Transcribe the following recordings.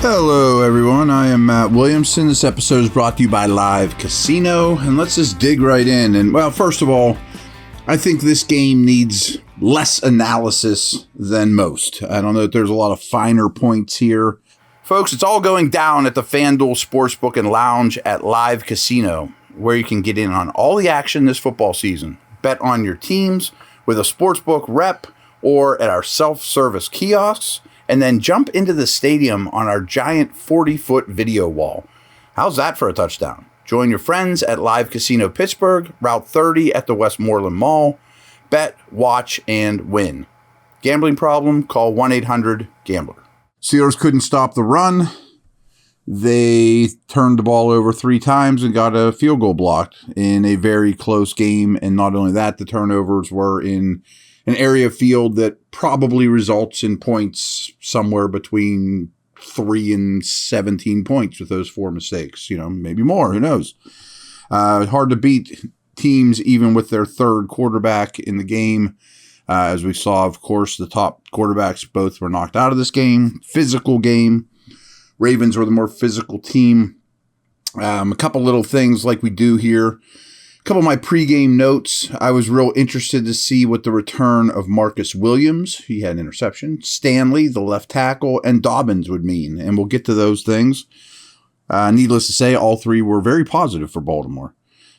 Hello everyone, I am Matt Williamson. This episode is brought to you by Live Casino, and let's just dig right in. And well, first of all, I think this game needs less analysis than most. I don't know if there's a lot of finer points here. Folks, it's all going down at the FanDuel Sportsbook and Lounge at Live Casino, where you can get in on all the action this football season. Bet on your teams with a sportsbook rep or at our self-service kiosks, and then jump into the stadium on our giant 40-foot video wall. How's that for a touchdown? Join your friends at Live Casino Pittsburgh, Route 30 at the Westmoreland Mall. Bet, watch, and win. Gambling problem? Call 1-800-GAMBLER. Steelers couldn't stop the run. They turned the ball over 3 times and got a field goal blocked in a very close game. And not only that, the turnovers were in an area of field that probably results in points somewhere between 3 and 17 points with those 4 mistakes. You know, maybe more. Who knows? Hard to beat teams even with their third quarterback in the game. As we saw, of course, the top quarterbacks both were knocked out of this game. Physical game. Ravens were the more physical team. A couple little things like we do here. A couple of my pregame notes. I was real interested to see what the return of Marcus Williams, he had an interception, Stanley, the left tackle, and Dobbins would mean. And we'll get to those things. Needless to say, all 3 were very positive for Baltimore.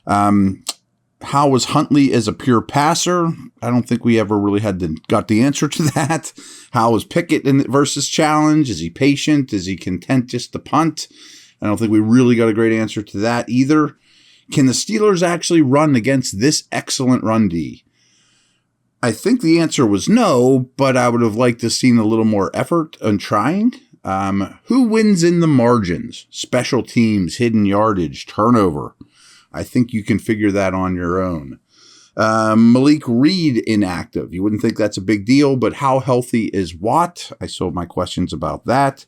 How was Huntley as a pure passer? I don't think we ever really got the answer to that. How was Pickett versus challenge? Is he patient? Is he content just to punt? I don't think we really got a great answer to that either. Can the Steelers actually run against this excellent run D? I think the answer was no, but I would have liked to have seen a little more effort on trying. Who wins in the margins? Special teams, hidden yardage, turnover. I think you can figure that on your own. Malik Reed inactive. You wouldn't think that's a big deal, but how healthy is Watt? I still have my questions about that.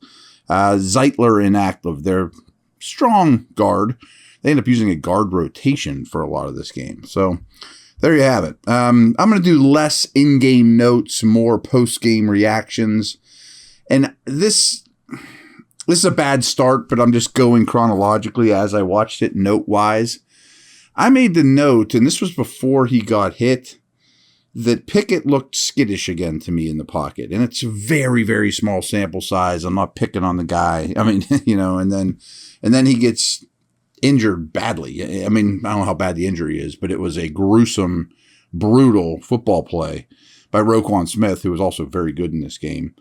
Zeitler inactive. They're strong guard. They end up using a guard rotation for a lot of this game. So there you have it. I'm going to do less in-game notes, more post-game reactions. And this is a bad start, but I'm just going chronologically as I watched it note-wise. I made the note, and this was before he got hit, that Pickett looked skittish again to me in the pocket. And it's a very, very small sample size. I'm not picking on the guy. I mean, you know, and then he gets injured badly. I mean, I don't know how bad the injury is, but it was a gruesome, brutal football play by Roquan Smith, who was also very good in this game.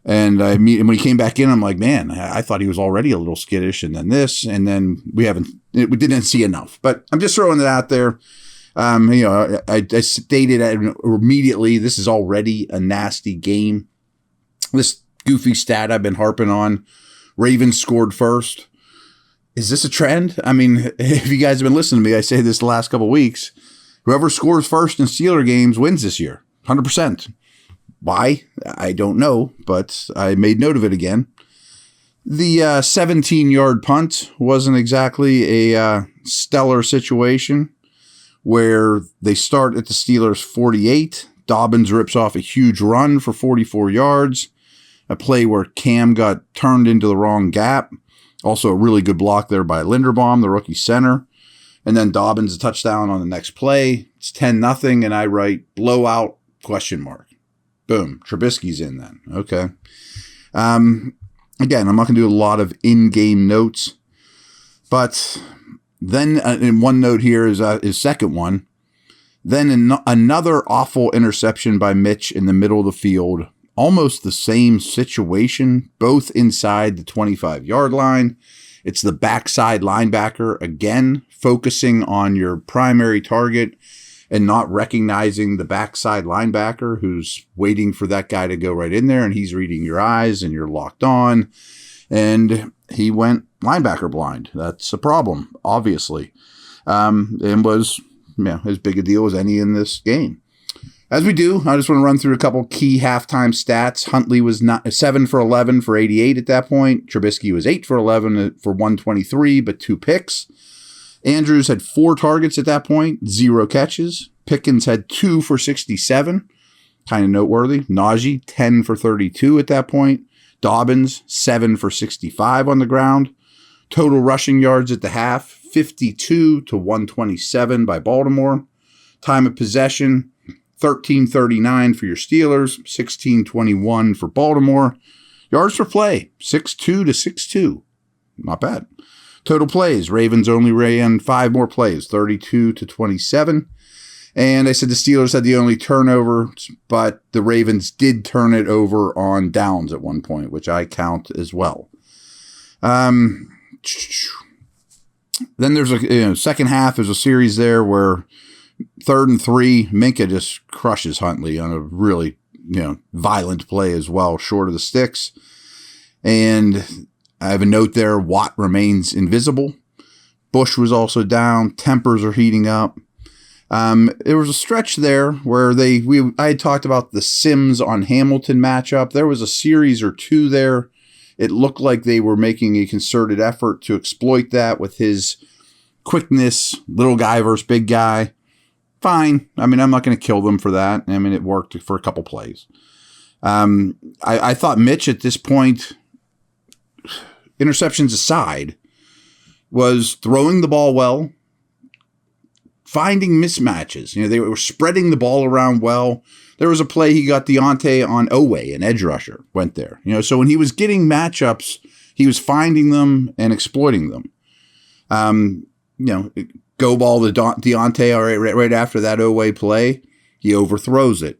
And when he came back in, I'm like, man, I thought he was already a little skittish, and then this, and then we didn't see enough. But I'm just throwing it out there. You know, I stated immediately, this is already a nasty game. This goofy stat I've been harping on, Ravens scored first. Is this a trend? I mean, if you guys have been listening to me, I say this the last couple of weeks. Whoever scores first in Steeler games wins this year, 100%. Why? I don't know, but I made note of it again. The 17-yard punt wasn't exactly a stellar situation where they start at the Steelers' 48. Dobbins rips off a huge run for 44 yards, a play where Cam got turned into the wrong gap. Also a really good block there by Linderbaum, the rookie center. And then Dobbins a touchdown on the next play. It's 10-0, and I write blowout ? Boom. Trubisky's in then. Okay. Again, I'm not going to do a lot of in-game notes. But then in one note here is second one. Then another awful interception by Mitch in the middle of the field. Almost the same situation, both inside the 25-yard line. It's the backside linebacker, again, focusing on your primary target and not recognizing the backside linebacker who's waiting for that guy to go right in there, and he's reading your eyes, and you're locked on. And he went linebacker blind. That's a problem, obviously, and was as big a deal as any in this game. As we do, I just want to run through a couple key halftime stats. Huntley was 7 for 11 for 88 at that point. Trubisky was 8 for 11 for 123, but 2 picks. Andrews had 4 targets at that point, 0 catches. Pickens had 2 for 67, kind of noteworthy. Najee, 10 for 32 at that point. Dobbins, 7 for 65 on the ground. Total rushing yards at the half, 52 to 127 by Baltimore. Time of possession, 13:39 for your Steelers, 16:21 for Baltimore. Yards per play, 6-2 to 6-2. Not bad. Total plays, Ravens only ran 5 more plays, 32 to 27. And I said the Steelers had the only turnover, but the Ravens did turn it over on downs at one point, which I count as well. Then there's a second half. There's a series there where 3rd and 3, Minka just crushes Huntley on a really violent play as well, short of the sticks. And I have a note there, Watt remains invisible. Bush was also down. Tempers are heating up. There was a stretch there where I had talked about the Sims on Hamilton matchup. There was a series or two there. It looked like they were making a concerted effort to exploit that with his quickness, little guy versus big guy. Fine. I mean, I'm not going to kill them for that. I mean, it worked for a couple plays. I thought Mitch at this point, interceptions aside, was throwing the ball well, finding mismatches. They were spreading the ball around well. There was a play he got Deontay on Owe, an edge rusher, went there. So when he was getting matchups, he was finding them and exploiting them. Go ball to Deontay right after that Owe play. He overthrows it.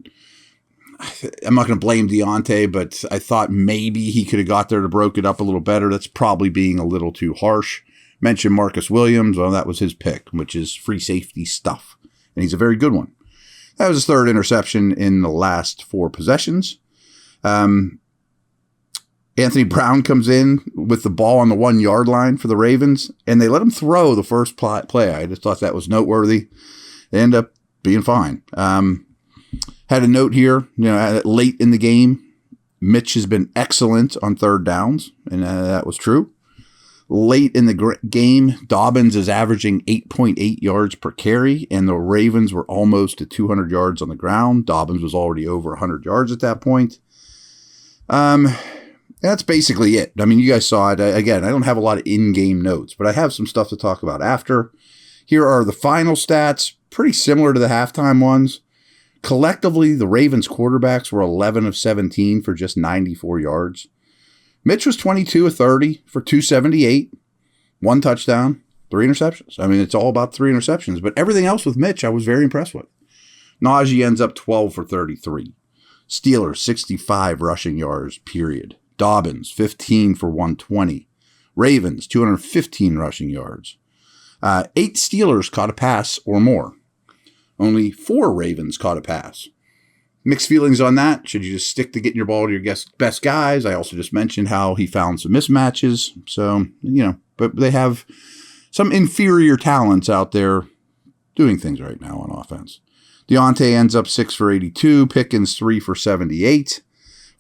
I'm not going to blame Deontay, but I thought maybe he could have got there to broke it up a little better. That's probably being a little too harsh. Mentioned Marcus Williams. Well, that was his pick, which is free safety stuff. And he's a very good one. That was his 3rd interception in the last 4 possessions. Anthony Brown comes in with the ball on the 1-yard line for the Ravens, and they let him throw the first play. I just thought that was noteworthy. They end up being fine. Had a note here, late in the game, Mitch has been excellent on 3rd downs, and that was true. Late in the game, Dobbins is averaging 8.8 yards per carry, and the Ravens were almost at 200 yards on the ground. Dobbins was already over 100 yards at that point. That's basically it. I mean, you guys saw it. Again, I don't have a lot of in-game notes, but I have some stuff to talk about after. Here are the final stats, pretty similar to the halftime ones. Collectively, the Ravens quarterbacks were 11 of 17 for just 94 yards. Mitch was 22 of 30 for 278, 1 touchdown, 3 interceptions. I mean, it's all about 3 interceptions, but everything else with Mitch, I was very impressed with. Najee ends up 12 for 33. Steelers, 65 rushing yards, period. Dobbins, 15 for 120. Ravens, 215 rushing yards. 8 Steelers caught a pass or more. Only 4 Ravens caught a pass. Mixed feelings on that. Should you just stick to getting your ball to your best guys? I also just mentioned how he found some mismatches. So, but they have some inferior talents out there doing things right now on offense. Deontay ends up 6 for 82. Pickens 3 for 78.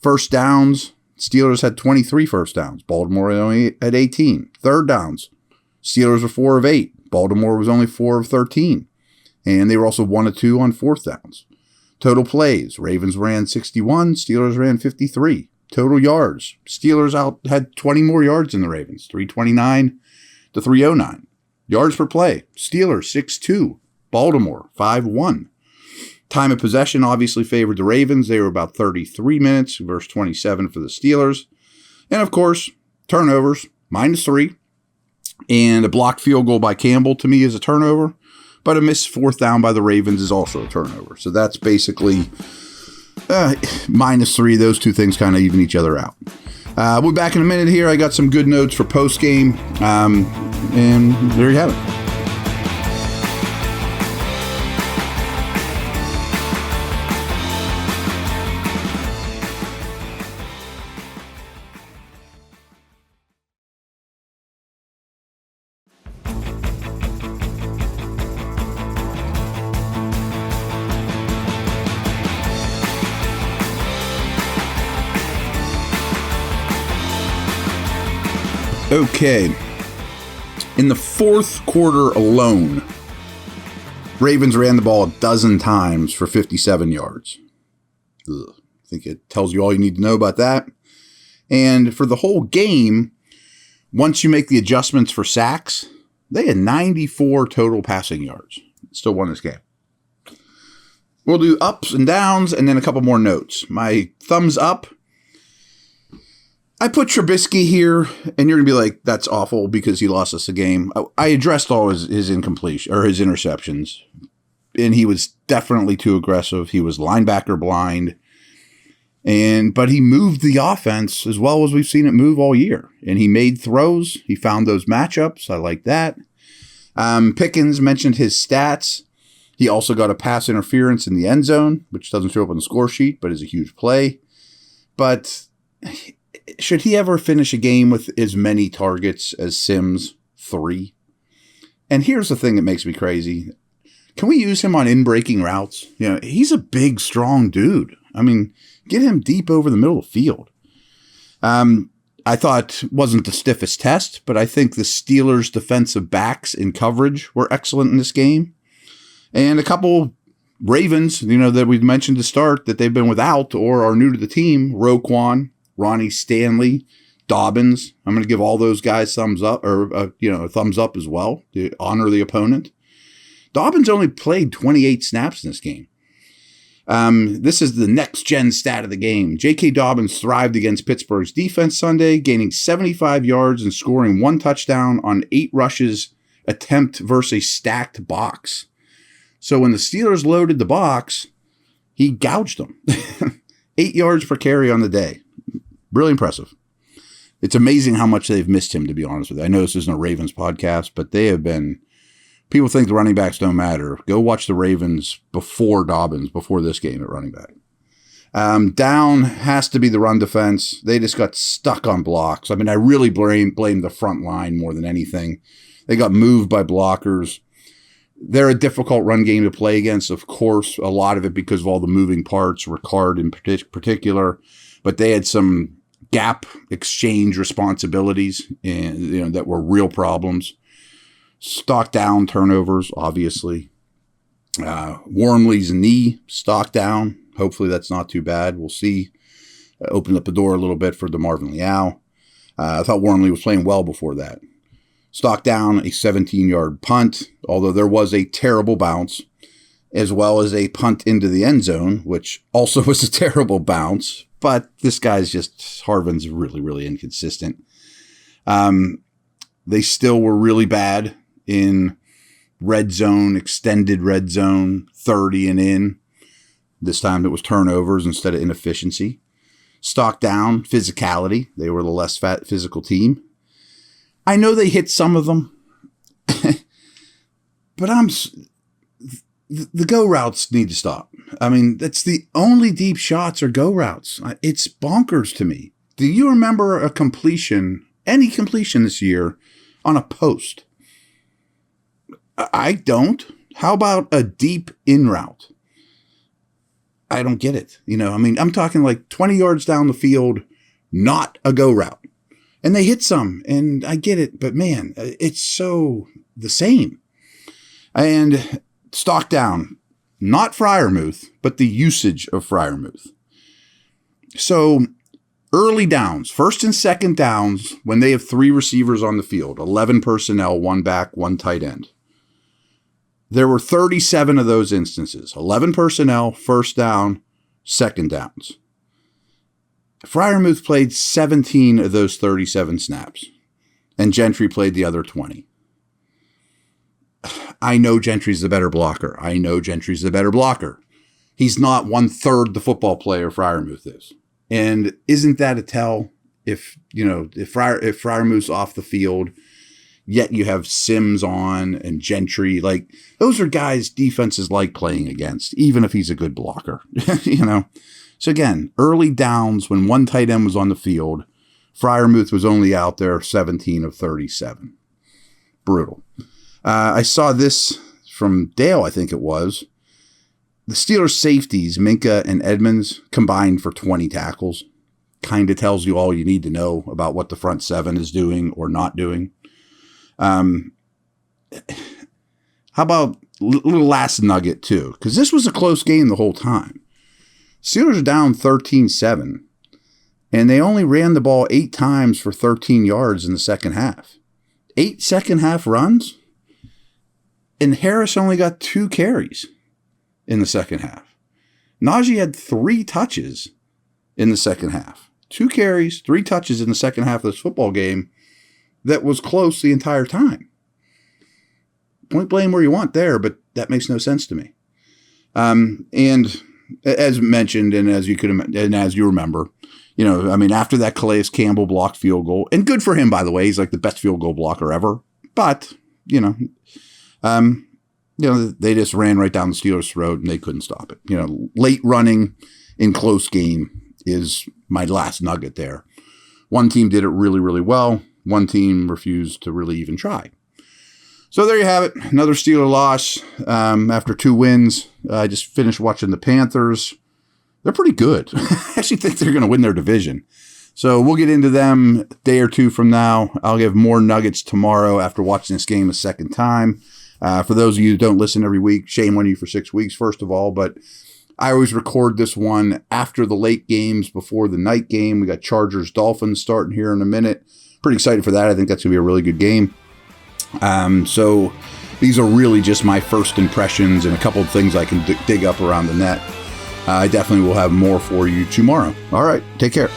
First downs, Steelers had 23 first downs. Baltimore only had 18. Third downs, Steelers were 4 of 8. Baltimore was only 4 of 13. And they were also 1 of 2 on 4th downs. Total plays, Ravens ran 61, Steelers ran 53. Total yards, Steelers had 20 more yards than the Ravens, 329 to 309. Yards per play, Steelers 6-2, Baltimore 5-1. Time of possession obviously favored the Ravens. They were about 33 minutes versus 27 for the Steelers. And of course, turnovers, -3. And a blocked field goal by Campbell to me is a turnover. But a missed 4th down by the Ravens is also a turnover. So that's basically -3. Those two things kind of even each other out. We'll be back in a minute here. I got some good notes for post-game. And there you have it. Okay, in the 4th quarter alone, Ravens ran the ball 12 times for 57 yards. Ugh. I think it tells you all you need to know about that. And for the whole game, once you make the adjustments for sacks, they had 94 total passing yards. Still won this game. We'll do ups and downs and then a couple more notes. My thumbs up. I put Trubisky here, and you're going to be like, that's awful because he lost us a game. I addressed all his incompletion or his interceptions, and he was definitely too aggressive. He was linebacker blind, but he moved the offense as well as we've seen it move all year. And he made throws. He found those matchups. I like that. Pickens mentioned his stats. He also got a pass interference in the end zone, which doesn't show up on the score sheet, but is a huge play. But should he ever finish a game with as many targets as Sims? 3. And here's the thing that makes me crazy. Can we use him on in-breaking routes? He's a big, strong dude. I mean, get him deep over the middle of the field. I thought wasn't the stiffest test, but I think the Steelers' defensive backs in coverage were excellent in this game. And a couple Ravens, that we've mentioned to start that they've been without or are new to the team, Roquan, Ronnie Stanley, Dobbins. I'm going to give all those guys thumbs up or, a thumbs up as well to honor the opponent. Dobbins only played 28 snaps in this game. This is the next-gen stat of the game. J.K. Dobbins thrived against Pittsburgh's defense Sunday, gaining 75 yards and scoring 1 touchdown on 8 rushes attempt versus a stacked box. So when the Steelers loaded the box, he gouged them. 8 yards per carry on the day. Really impressive. It's amazing how much they've missed him, to be honest with you. I know this isn't a Ravens podcast, but they have been... People think the running backs don't matter. Go watch the Ravens before Dobbins, before this game at running back. Down has to be the run defense. They just got stuck on blocks. I mean, I really blame the front line more than anything. They got moved by blockers. They're a difficult run game to play against, of course, a lot of it because of all the moving parts, Ricard in particular. But they had some gap exchange responsibilities and that were real problems. Stock down turnovers, obviously. Wormley's knee, stock down. Hopefully that's not too bad. We'll see. Opened up the door a little bit for DeMarvin Leal. I thought Wormley was playing well before that. Stock down, a 17-yard punt, although there was a terrible bounce, as well as a punt into the end zone, which also was a terrible bounce. But this guy's Harvin's really, really inconsistent. They still were really bad in red zone, extended red zone, 30 and in. This time it was turnovers instead of inefficiency. Stock down, physicality. They were the less physical team. I know they hit some of them, but the go routes need to stop. I mean, that's the only deep shots are go routes. It's bonkers to me. Do you remember a completion, any completion this year, on a post? I don't. How about a deep in route? I don't get it. I'm talking like 20 yards down the field, not a go route. And they hit some, and I get it, but man, it's so the same. And stock down, not Freiermuth, but the usage of Freiermuth. So early downs, first and second downs, when they have 3 receivers on the field, 11 personnel, 1 back, 1 tight end. There were 37 of those instances, 11 personnel, first down, second downs. Freiermuth played 17 of those 37 snaps, and Gentry played the other 20. I know Gentry's the better blocker. He's not 1/3 the football player Freiermuth is. And isn't that a tell if Freiermuth's off the field, yet you have Sims on and Gentry? Like, those are guys defenses like playing against, even if he's a good blocker, So again, early downs when 1 tight end was on the field, Freiermuth was only out there 17 of 37. Brutal. I saw this from Dale, I think it was. The Steelers safeties, Minka and Edmonds, combined for 20 tackles. Kind of tells you all you need to know about what the front 7 is doing or not doing. How about a little last nugget too? Because this was a close game the whole time. Steelers are down 13-7. And they only ran the ball 8 times for 13 yards in the second half. 8 second half runs? And Harris only got 2 carries in the second half. Najee had 3 touches in the second half. 2 carries, 3 touches in the second half of this football game that was close the entire time. Point blame where you want there, but that makes no sense to me. And as mentioned, and as you remember, after that Calais Campbell blocked field goal, and good for him, by the way, he's like the best field goal blocker ever. But they just ran right down the Steelers' throat and they couldn't stop it. Late running in close game is my last nugget there. One team did it really, really well. One team refused to really even try. So there you have it. Another Steeler loss after 2 wins. I just finished watching the Panthers. They're pretty good. I actually think they're going to win their division. So we'll get into them a day or 2 from now. I'll give more nuggets tomorrow after watching this game a second time. For those of you who don't listen every week, shame on you for 6 weeks, first of all. But I always record this one after the late games, before the night game. We got Chargers-Dolphins starting here in a minute. Pretty excited for that. I think that's going to be a really good game. So these are really just my first impressions and a couple of things I can dig up around the net. I definitely will have more for you tomorrow. All right, take care.